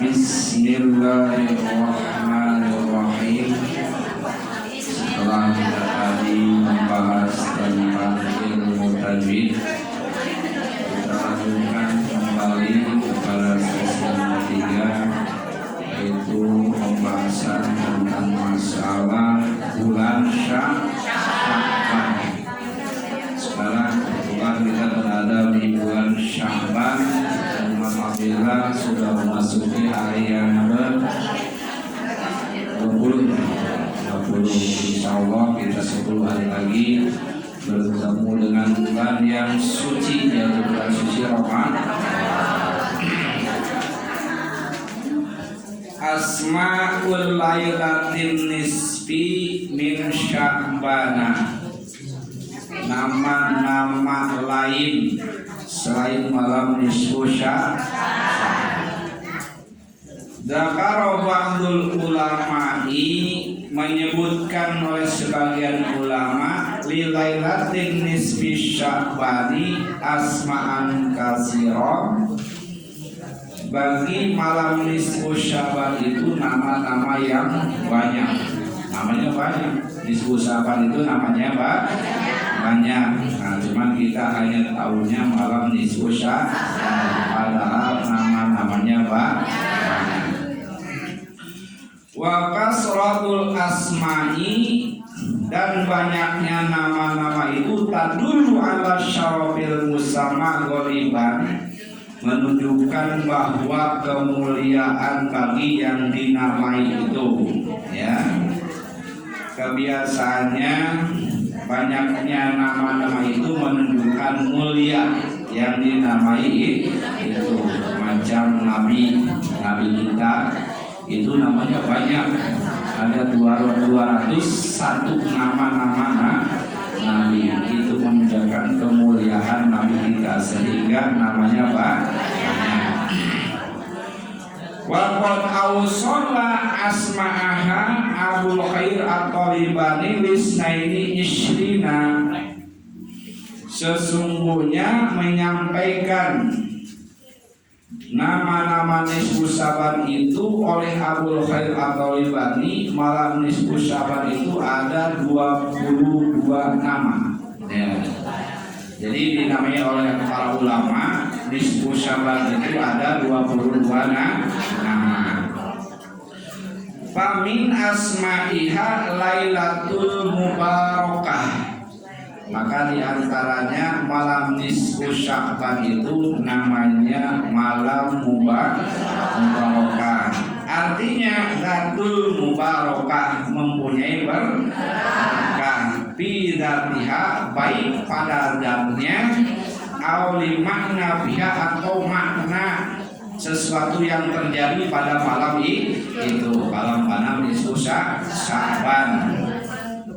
Bismillahirrahmanirrahim. Setelah kita tadi membahas tentang ilmu tajwid, kita lanjutkan kembali kepada sesi yang ketiga, yaitu pembahasan tentang masalah bulan Sya'ban. Sekarang kebetulan kita berada di bulan Sya'ban, dan alhamdulillah sudah memasuki hari yang ke-20. Insyaallah kita 10 hari lagi bertemu dengan bulan yang suci, yaitu bulan suci Ramadan. Asma'ul lailatin nisfi min Sya'bana. Nama-nama lain selain malam nisfu Sya'ban. Dzakara ba'dul ulama'i, menyebutkan oleh sebagian ulama, li lailatin nisfi Sya'bani asma'an katsiran. Bagi malam nisfu Sya'ban itu nama-nama yang banyak. Namanya banyak. Nisfu Sya'ban itu namanya banyak. Nah, cuman kita hanya tahunya malam nisfu Sya'ban, padahal nama-namanya banyak. Wa kasratul asma'i, dan banyaknya nama-nama itu tadullu ala syarafil musamma ghaliban, menunjukkan bahwa kemuliaan bagi yang dinamai itu, ya. Kebiasaannya banyaknya nama-nama itu menunjukkan mulia yang dinamai itu. Macam nabi kita itu namanya banyak, ada 201 nama-nama nabi. Itu menunjukkan kemuliaan nabi kita, sehingga namanya banyak. Waqad awsala asma'aha Abul Khair at-Talibani lisnaini ishrina. Sesungguhnya menyampaikan nama-nama nisfu Sya'ban itu oleh Abul Khair at-Talibani, malam nisfu Sya'ban itu ada 22 nama, ya. Jadi dinamai oleh para ulama, nisfu Sya'ban itu ada 22 nama. Famin asma'iha Lailatul Mubarakah. Maka diantaranya malam nisfu Sya'ban itu namanya malam mubarakah. Artinya Zatul Mubarakah, mempunyai berkah. Bidatiha, baik pada zatnya, auli makna biha, atau makna sesuatu yang terjadi pada malam itu, malam nisfu Sya'ban.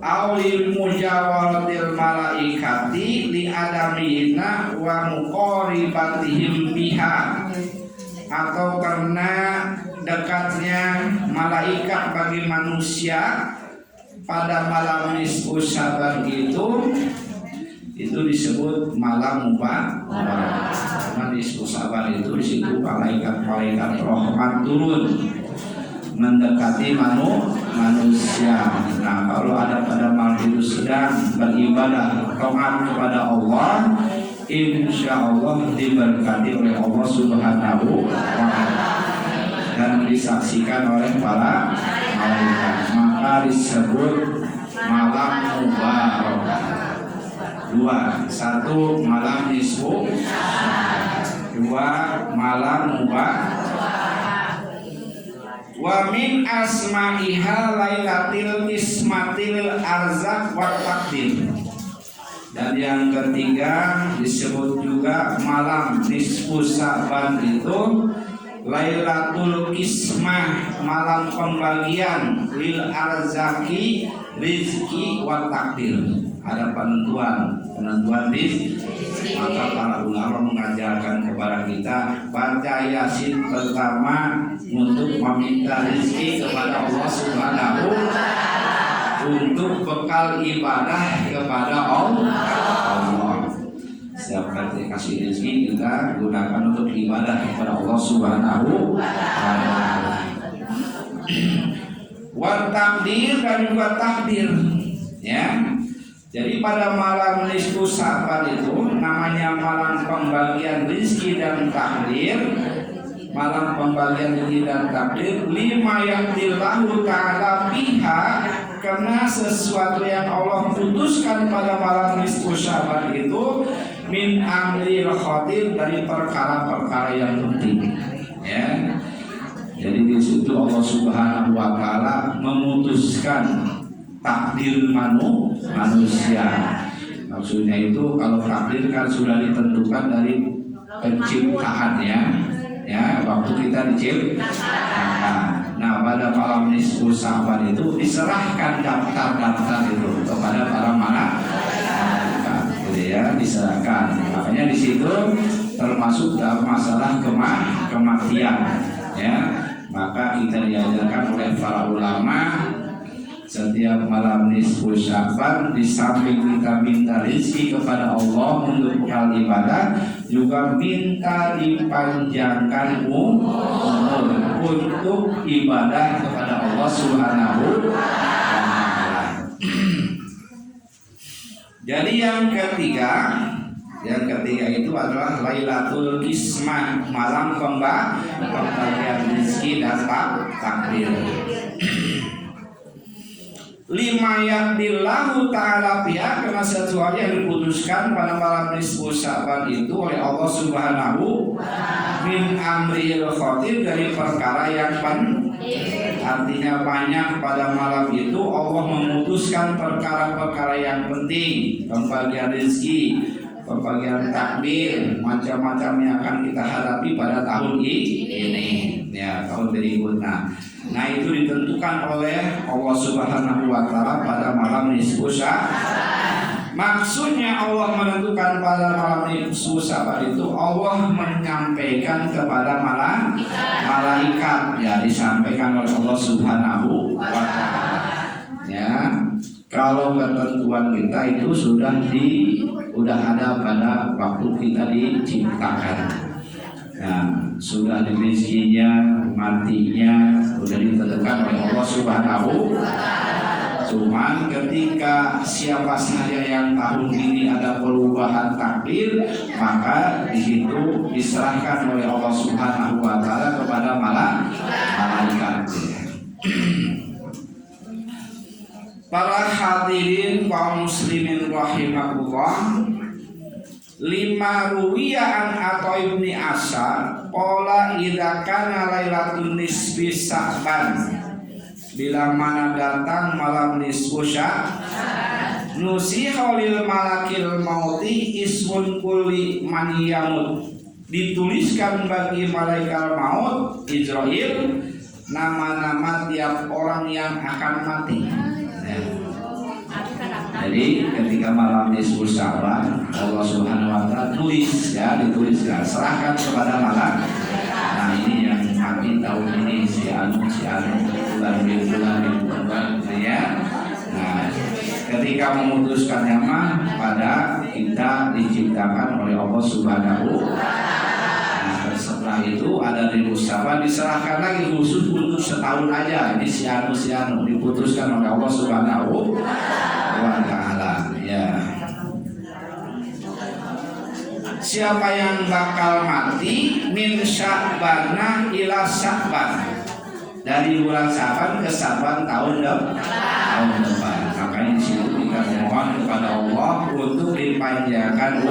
Aulil mujawaratil malaikati li adamina wa muqaribatihim biha, atau karena dekatnya malaikat bagi manusia pada malam nisfu Sya'ban itu disebut malam mubarak. Karena nisfu Sya'ban itu di situ malaikat rahmat turun mendekati manusia. Nah, kalau ada pada malam itu sedang beribadah taat kepada Allah, insya Allah diberkati oleh Allah Subhanahu wa ta'ala dan disaksikan oleh para malaikat. Maka disebut malam mubarak. 2, 1 malam nisfu, 2 malam mubarak. Wa min asma'iha lailatil ismatil arzak wa taqdir. Dan yang ketiga disebut juga malam nisfu Sya'ban itu Lailatul Ismah, malam pembagian, lil arzaki, rizki wa takdir. Ada penentuan rizki. Maka para ulama mengajarkan kepada kita baca Yasin pertama untuk meminta rizki kepada Allah Subhanahu, untuk bekal ibadah kepada Allah. Setiap kali kasih rezeki kita gunakan untuk ibadah kepada Allah Subhanahu wa taala. Wa takdir dan juga takdir, ya. Jadi pada malam nisfu Sa'ban itu namanya malam pembagian rezeki dan takdir. Malam pembagian rezeki dan takdir lima yang dilahu ta'ala biha, karena sesuatu yang Allah putuskan pada malam nisfu Sa'ban itu min amril khatir, dari perkara-perkara yang penting, ya. Jadi di situ Allah Subhanahu wa taala memutuskan takdir manusia. Maksudnya itu kalau takdir kan sudah ditentukan dari penciptaannya, ya, waktu kita diciptakan. Nah, pada malam nisfu Sa'ban itu diserahkan daftar-daftar itu kepada para malaikat, gitu ya, diserahkan. Makanya di situ termasuk dalam masalah kematian, ya. Maka kita diajarkan oleh para ulama setiap malam nisfu Sa'ban, di samping kita minta rezeki kepada Allah untuk hal ibadah, juga minta dipanjangkan umur untuk ibadah kepada Allah Subhanahu wa taala. Jadi yang ketiga itu adalah Lailatul Qismah, malam pembagian rezeki dan takdir. Lima yakdillahu ta'ala biha, karena sesuatu yang diputuskan pada malam nisfu Sa'ban itu oleh Allah Subhanahu min amril khatir, dari perkara yang penting. Artinya banyak pada malam itu Allah memutuskan perkara-perkara yang penting, pembagian rezeki, pembagian takdir, macam-macam yang akan kita hadapi pada tahun ini, ya, tahun berikutnya. Nah, itu ditentukan oleh Allah Subhanahu wa taala pada malam nisfu Sa'ban. Maksudnya Allah menentukan pada malam nisfu Sa'ban itu Allah menyampaikan kepada malaikat, ya, disampaikan oleh Allah Subhanahu wa taala. Ya, kalau ketentuan kita itu sudah ada pada waktu kita diciptakan. Nah, sudah di rezekinya, matinya sudah ditentukan oleh Allah Subhanahu wa taala. Cuman ketika siapa saja yang tahun ini ada perubahan takdir, maka di situ diserahkan oleh Allah Subhanahu wa taala kepada malaikat. Para hadirin kaum muslimin rahimakumullah, lima ruwiya an Atha ibni Asar qala idza kana lailatul nisfi Sa'ban, bila mana datang malam nisfu Sa'ban, nusiha lil malakil mauti ismun kulli man yamut, dituliskan bagi malaikat maut Israil nama-nama tiap orang yang akan mati. Jadi ketika malam nisfu Sa'ban, Allah Subhanahu wa taala dituliskan, serahkan kepada malaikat. Nah, ini yang mati tahun ini si anu bulan ya. Nah, ketika memutuskan yang pada kita diciptakan oleh Allah Subhanahu wa taala. Nah, setelah itu ada nisfu Sa'ban diserahkan lagi khusus untuk setahun aja. Ini si anu diputuskan oleh Allah Subhanahu wa taala, ya. Siapa yang bakal mati min Sya'bana ila Sya'ban, dari bulan Sya'ban ke Sya'ban tahun depan. Makanya di situ kita mohon kepada Allah untuk dipanjangkan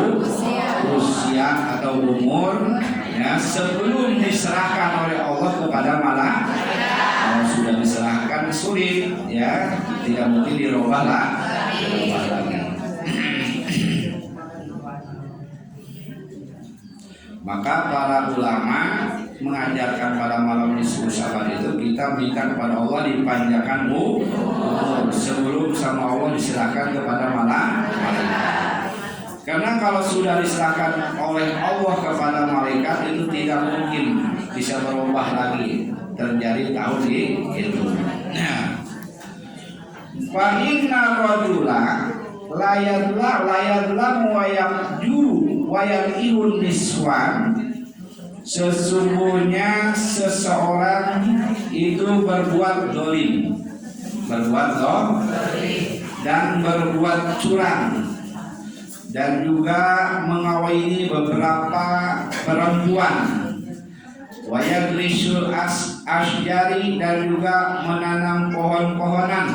usia atau umur, ya, sebelum diserahkan oleh Allah kepada malaikat. Kalau sudah diserahkan sulit, ya, tidak mungkin dirubah lagi. Maka para ulama mengajarkan pada malam nisfu Sa'ban itu kita minta kepada Allah dipanjangkan umur sebelum sama Allah diserahkan kepada malaikat. Karena kalau sudah diserahkan oleh Allah kepada malaikat itu tidak mungkin bisa berubah lagi, terjadi tahun itu. Fa inna rajula layadla wa yaqjuru wayalihun niswan, sesungguhnya seseorang itu berbuat dolim, dan berbuat curang, dan juga mengawini beberapa perempuan, wayagrisul asjari, dan juga menanam pohon-pohonan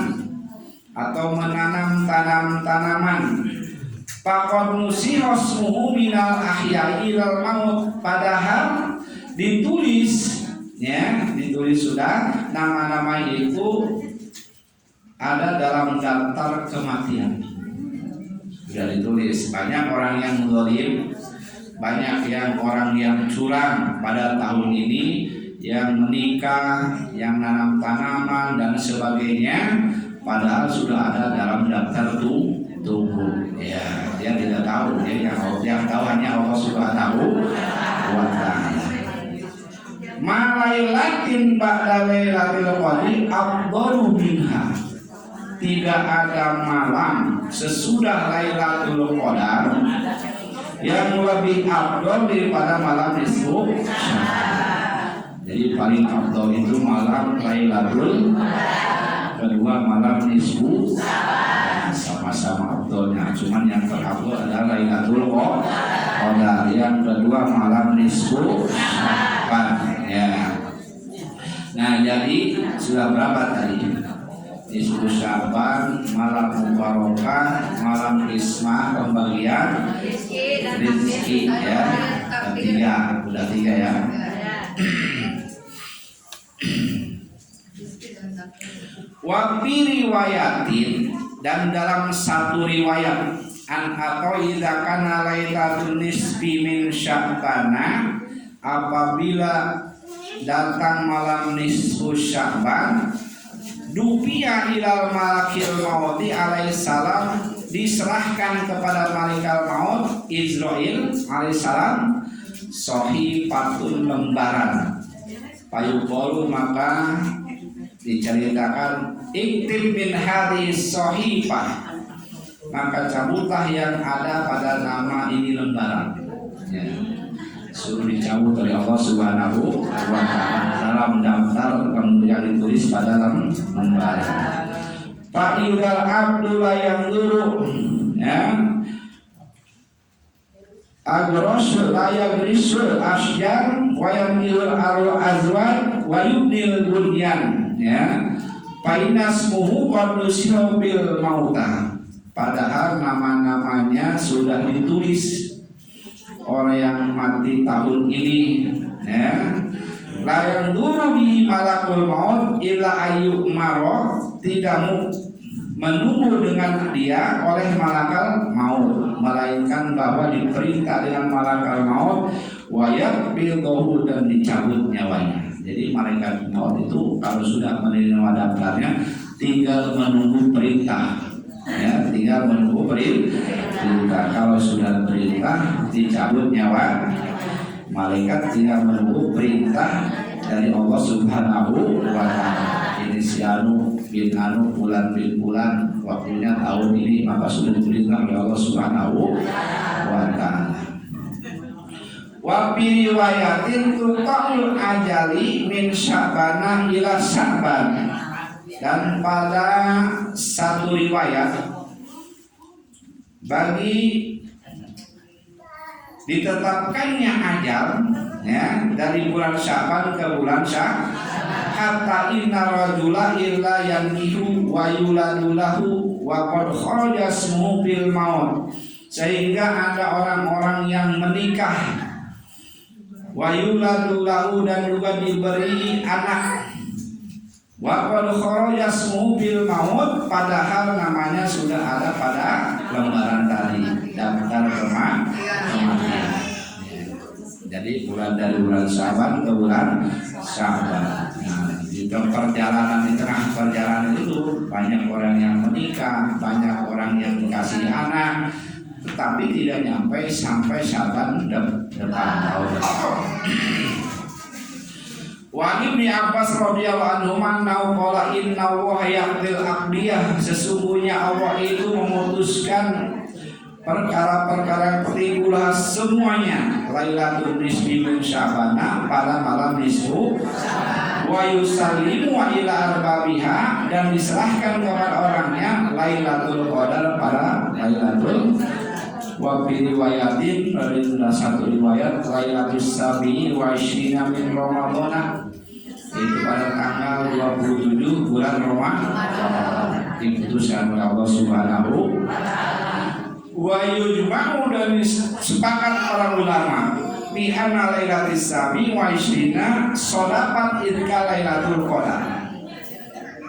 atau menanam tanam-tanaman. Faqad nusirasmuhu minal ahya'i ilal maut, padahal ditulis sudah nama-nama itu ada dalam daftar kematian. Sudah ditulis. Banyak orang yang zalim, banyak yang orang yang curang pada tahun ini, yang menikah, yang nanam tanaman dan sebagainya, padahal sudah ada dalam daftar tunggu. Ya, dia tidak tahu, yang tahu hanya Allah Subhanahu wa ta'ala. Malailatin ba'da lailatil qadri afdalu minha. Tidak ada malam sesudah Lailatul Qadar yang lebih afdal daripada malam nisfu Sya'ban. Jadi paling afdal itu malam Lailatul, kedua malam nisfu Sya'ban, sama-sama afdalnya. Cuman yang terafdal adalah Lailatul Qadar, yang kedua malam nisfu Sya'ban. Ya. Nah, jadi sudah berapa tadi? Nisfu Sya'ban, malam mubarakah, malam isma, pembagian rezeki, ya. Udah tiga ya. Wa fi riwayatin, dan dalam satu riwayat, an atau idza kana lailatul nisfi min Sya'bana, apabila datang malam nisfu Sya'ban, dupiya ilal malakil mauti alaihissalam, diserahkan kepada malaikat maut Israil alaihissalam, sohifatun, lembaran. Payuqalu, maka diceritakan, iktib min hadis sohifah, maka cabutlah yang ada pada nama ini lembaran. Ya. Suruh dicabut oleh Allah Subhanahu wa ta'ala dalam daftar kemudian ditulis pada lembaran. Fa'idal abdu la yanzuru, ya, agros la yagrisul asjar wa yamilul azwad wa yubnil bunyan, ya, fainasmuhu qad nusiha bil mauta, padahal nama-namanya sudah ditulis orang yang mati tahun ini, ya. La yang dulu bi malakul maut illa ayyuk maro, tidak menunggu dengan dia oleh malakal maut, melainkan bahwa diperintah dengan malakal maut wayak bildohu, dan dicabut nyawanya. Jadi malaikat maut itu kalau sudah menerima daftarnya tinggal menunggu perintah, ya, tinggal menunggu perintah. Kalau sudah perintah dicabut nyawa, malaikat tinggal menunggu perintah dari Allah Subhanahu wa ta'ala. Ini si anu bin anu, bulan bin bulan, waktunya tahun ini, maka sudah diperintah oleh Allah Subhanahu wa ta'ala. Wa bi riwayatin tuqaul ajali min Sya'bana ila Sya'ban, dan pada satu riwayat bagi ditetapkannya ajal, ya, dari bulan Sya'ban ke bulan Sya'ban, hatta inna rajula illa yankihu wa yuladu lahu wa qad kharaja ismuhu bil maut, sehingga ada orang-orang yang menikah wa yuladu lahu, dan juga diberi anak, wa qad kharaja ismuhu bil maut, padahal namanya sudah ada pada lembaran tadi, daftar kematian. Jadi dari bulan Sya'ban ke bulan Sya'ban. Nah, di perjalanan, di tengah perjalanan itu banyak orang yang menikah, banyak orang yang dikasih anak, tetapi tidak nyampe sampai Sya'ban depan tahun. Wa Ibnu Abbas radhiyallahu anhu annahu qala inna Allaha yaqdil aqdiyah, sesungguhnya Allah itu memutuskan perkara-perkara peribulah semuanya Lailatul Nisfi min Sya'bana pada malam nisfu wa yusallimu ila arbabiha dan diserahkan kepada orangnya Lailatul Qadar pada Lailatul wa fi riwayatin ada satu riwayat Lailatul Sabi'i wa Ishrina min Ramadhana itu pada tanggal 27 bulan Ramadan diputuskan oleh Allah Subhanahu wa yujma'u dan sepakat para ulama bi anna lailatis sabi wa ishrina shadaqat idka lailatul qadar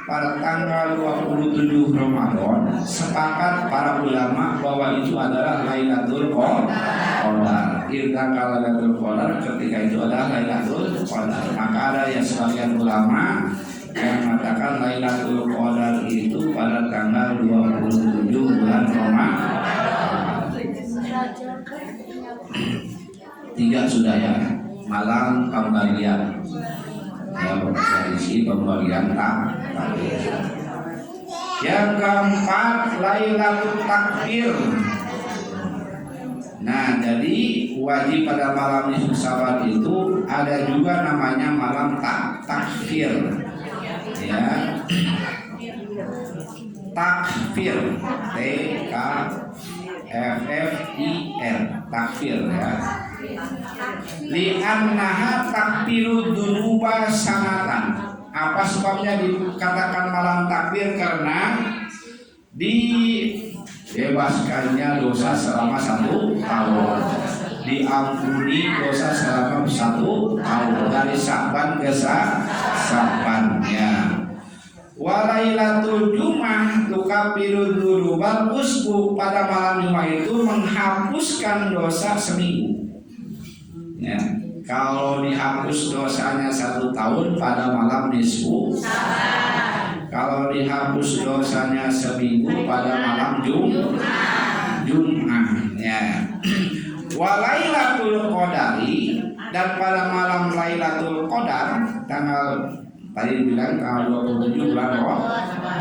pada tanggal 27 Ramadan sepakat para ulama bahwa itu adalah lailatul qadar idka lailatul qadar ketika itu adalah lailatul qadar maka ada yang sebagian ulama yang mengatakan lailatul qadar itu pada tanggal 27 bulan Ramadan. 3 sudah ya malam pembagian ya tradisi pembagian takbir. Yang keempat Lailatul Takbir. Nah jadi wajib pada malam nisfu Sya'ban itu ada juga namanya malam takfir ya takfir TKFFIR takfir ya li'annaha takfiru dunuba sanatan. Apa sebabnya dikatakan malam takbir? Karena dibebaskannya dosa selama 1 tahun, diampuni dosa selama 1 tahun dari Sya'ban ke Sya'ban ya. Walailatul Jum'ah tukaffiru dzunubal usbu, pada malam Jumat itu menghapuskan dosa seminggu. Ya, kalau dihapus dosanya 1 tahun pada malam nisfu, kalau dihapus dosanya seminggu pada malam Jum'ah. Ya. Walailatul Qadari, dan pada malam Lailatul Qadar tanggal tadi bilang tanggal 27 bulan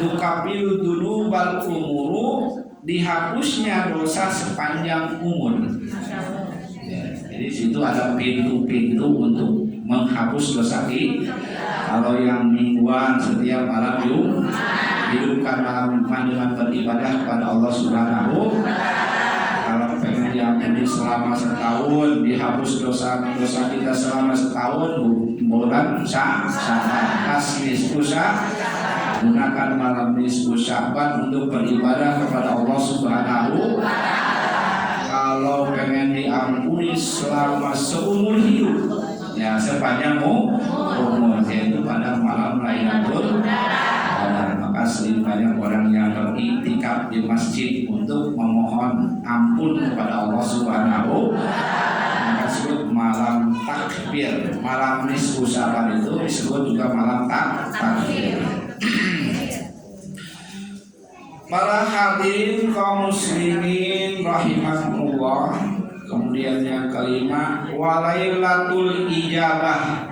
tukaffiru dzunubal umuru, dihapusnya dosa sepanjang umur. Ya, jadi situ ada pintu-pintu untuk menghapus dosa kita. Kalau yang mingguan setiap malam hidupkan malam dengan beribadah kepada Allah Subhanahu. Kalau pengen diampuni selama setahun, dihapus dosa kita selama setahun, bulan Sya'ban nisfu Sya'ban, gunakan malam nisfu Sya'ban untuk beribadah kepada Allah Subhanahu. Kalau pengen diampuni selama seumur hidup, ya sepanjang umur, yaitu pada malam Lailatul Qadar. Maka sering banyak orang yang beriktikaf di masjid untuk memohon ampun kepada Allah Subhanahu. Maka disebut malam takbir, malam nisfu Sya'ban itu disebut juga malam takbir. Para hadirin kaum muslimin rahimakumullah. Kemudian yang kelima walailatul ijabah,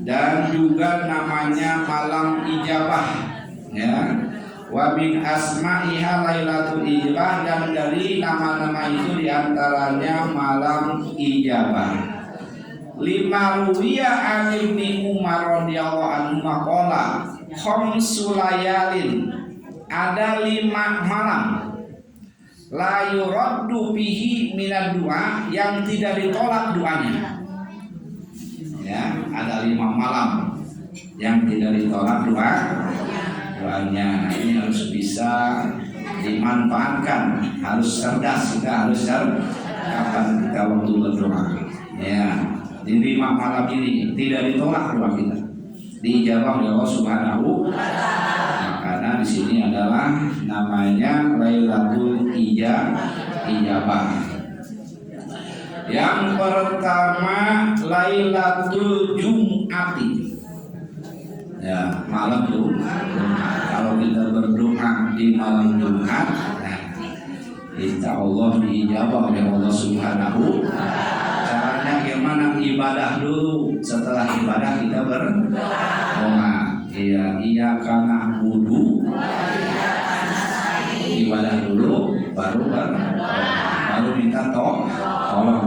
dan juga namanya malam ijabah ya. Wa min asma'iha lailatul ijabah, dan dari nama-nama itu diantaranya malam ijabah. Lima ruwiya an Ibni Umar radhiyallahu anhu maqala khamsu layalin, ada 5 malam la yuraddu bihi minad du'a, yang tidak ditolak doanya. Ya, ada 5 malam yang tidak ditolak doanya. Nah, ini harus bisa dimanfaatkan, harus cerdas, kita harus kapan kita waktu berdoa. Ya, di 5 malam ini tidak ditolak doa kita, diijabah oleh Allah Subhanahu. Karena di sini adalah namanya Lailatul Ijabah. Yang pertama Lailatul Jum'ati. Ya, malam Jumat. Kalau kita berdoa di malam Jumat, nah, insya Allah diijabah oleh Allah Subhanahu. Caranya gimana? Ibadah dulu. Setelah ibadah kita berdoa. Iya karena wudu, ibadah dulu, baru minta tolong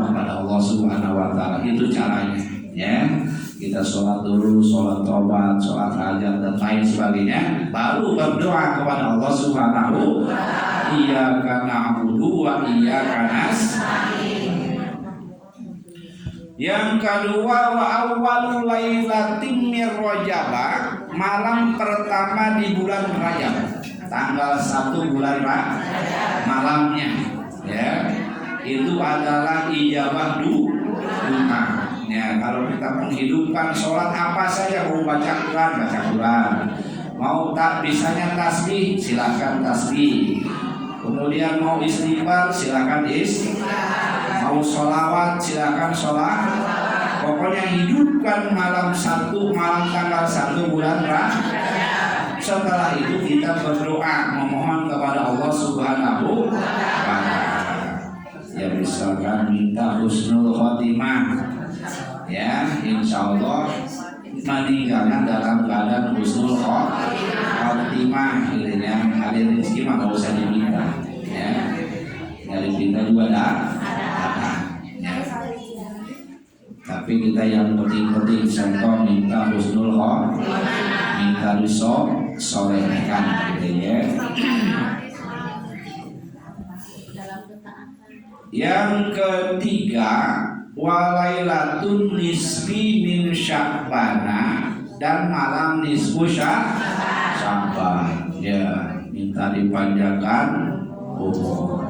kepada Allah Subhanahu wa taala. Itu caranya ya. Kita sholat dulu, sholat tobat, sholat hajat dan lain sebagainya, baru berdoa kepada Allah Subhanahu. Iyyaka na'budu wa iyyaka nasta'in. Yang kedua, wa awwalul lailatin min Rajab, malam pertama di bulan Rajab, tanggal 1 bulan Rajab malamnya ya, itu adalah ijabah doa. Ya, kalau kita menghidupkan sholat apa saja, mau baca Quran, mau tak bisanya tasbih, silakan tasbih. Kemudian mau istighfar, silakan istighfar. Mau sholawat, silakan sholat. Pokoknya hidupkan malam tanggal 1 bulan Rajab. Setelah itu kita berdoa memohon kepada Allah Subhanahu wa taala. Ya, misalkan minta husnul khotimah. Ya, insya Allah meninggalnya dalam keadaan husnul khotimah, gitu ya. Ada rezeki mah nggak usah diminta, ya. Dari minta juga ada. Ya. Tapi kita yang penting-penting contoh minta husnul khotimah, minta disolehkan, gitu ya. Yang ketiga, walailatun nisfi min Sya'bana, dan malam nisfu Sya'ban. Ya, minta dipanjangkan umur.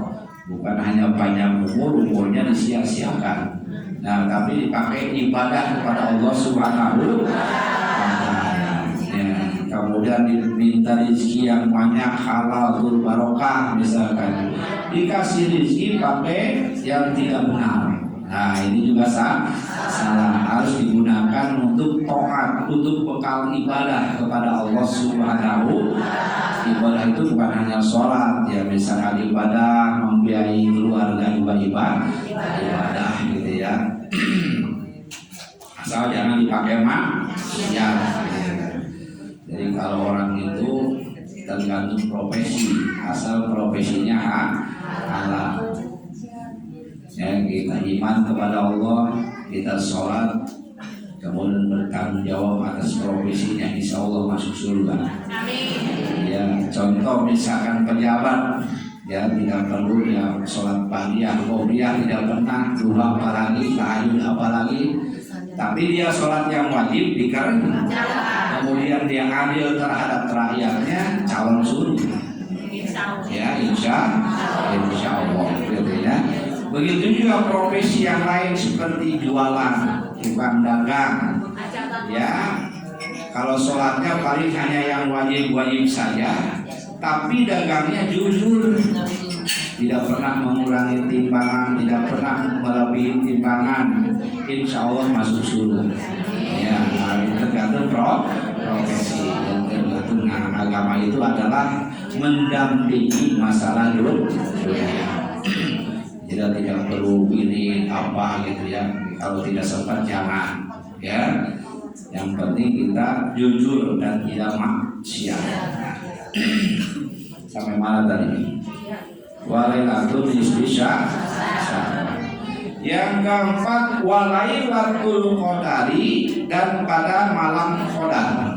Bukan hanya panjang umurnya disia-siakan. Nah, tapi dipakai ibadah kepada Allah Subhanahu wa taala. Ya, kemudian diminta rezeki yang banyak, halal, barokah misalkan. Dikasih rezeki pakai yang tidak benar. Nah, ini juga salah, harus digunakan untuk taat, untuk bekal ibadah kepada Allah Subhanahu. Ibadah itu bukan hanya sholat, ya, misalkan ibadah membiayai keluarga juga ibadah, gitu ya. Asal jangan dipakai ya. Jadi kalau orang itu tergantung profesi, asal profesinya halal. Ya, kita iman kepada Allah, kita sholat, kemudian bertanggung jawab atas profesinya, insya Allah masuk surga. Ya, contoh misalkan pejabat, ya, tidak perlu ya sholat pagi, qobliyah tidak pernah, duha apalagi, tahajud apalagi, tapi dia sholat yang wajib dikarenakan, kemudian dia adil terhadap rakyatnya, calon surga. Ya, insya Allah, gitu ya. Begitu juga profesi yang lain seperti jualan, tukang dagang. Ya, kalau sholatnya paling hanya yang wajib-wajib saja, tapi dagangnya jujur, tidak pernah mengurangi timbangan, tidak pernah melebihi timbangan, insya Allah masuk surga. Ya, tergantung profesi, dan tergantung agama itu adalah mendampingi masalah dunia. Tidak perlu ini apa gitu ya. Kalau tidak sempat jangan, ya. Yang penting kita jujur dan tidak maksiat. Sampai mana tadi? Walailatul nisfi Sya'ban. Yang keempat, walailatul qadari, dan pada malam qadar.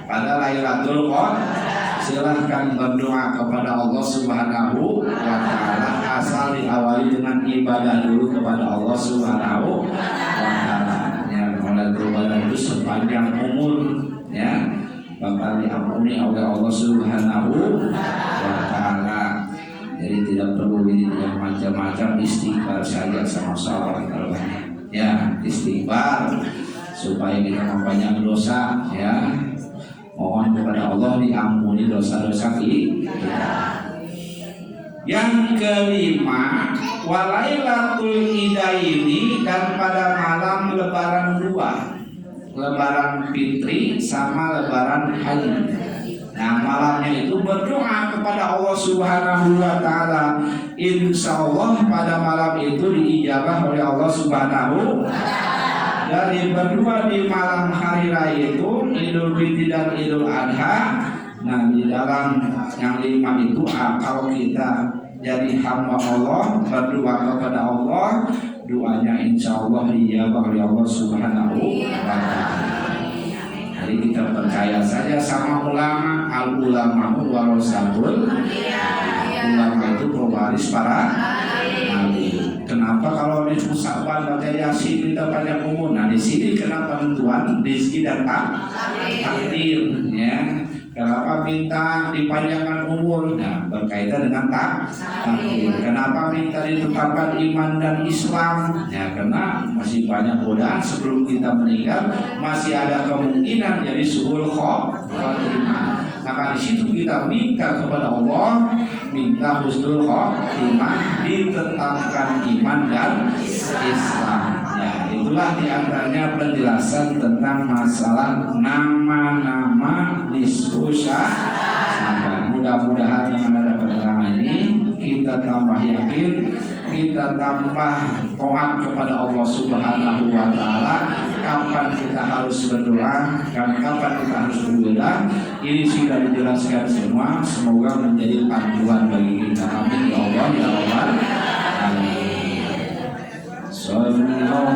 Pada Lailatul Qadar silahkan berdoa kepada Allah Subhanahu wa taala, asal diawali dengan ibadah dulu kepada Allah Subhanahu wa taala. Ya, Lailatul Qadar itu sepanjang umur, ya, bakal diampuni oleh Allah Subhanahu wa taala. Jadi tidak perlu ini yang macam-macam, istighfar saja sama salawat terbanyak. Ya, istighfar supaya kita memperbanyak dosa, ya. Mohon kepada Allah diampuni dosa-dosa kita. Yang kelima, walailatul idaini, dan pada malam lebaran dua, lebaran fitri sama lebaran haji. Nah, malamnya itu berdoa kepada Allah Subhanahu wa taala. Insya Allah pada malam itu diijabah oleh Allah Subhanahu wa taala. Dari berdua di malam hari raya itu, Idul Fitri dan Idul Adha. Nah, di dalam yang 5 itu, kalau kita jadi hamba Allah, berdoa kepada Allah, doanya insya Allah dijawab oleh Allah Subhanahu wa Ta'ala. Jadi kita percaya saja sama ulama, al ulama warasatul, ulama itu pewaris para nabi. Kenapa kalau di Sa'ban baca Yasin kita banyak umur? Nah di sini kenapa tentuan rezeki dan takdir, ya? Kenapa minta dipanjangkan umur? Nah, berkaitan dengan takdir. Kenapa minta ditetapkan iman dan Islam? Ya, karena masih banyak godaan sebelum kita meninggal, masih ada kemungkinan jadi suhul khotimah. Maka di situ kita minta kepada Allah, minta husnul khotimah, ditetapkan iman dan Islam. Ya, itulah diantaranya penjelasan tentang masalah nama-nama nisfu Sya'ban. Mudah-mudahan dengan ada penerangan ini kita tambah yakin, kita tambah taat kepada Allah Subhanahu wa Ta'ala. Kapan kita harus berdoa dan kapan kita harus berdoa, ini sudah dijelaskan semua. Semoga menjadi panduan bagi kita. Amin ya Allah ya Rabbal alamin. Sallallahu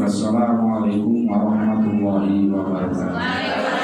Wassalamualaikum warahmatullahi wabarakatuh.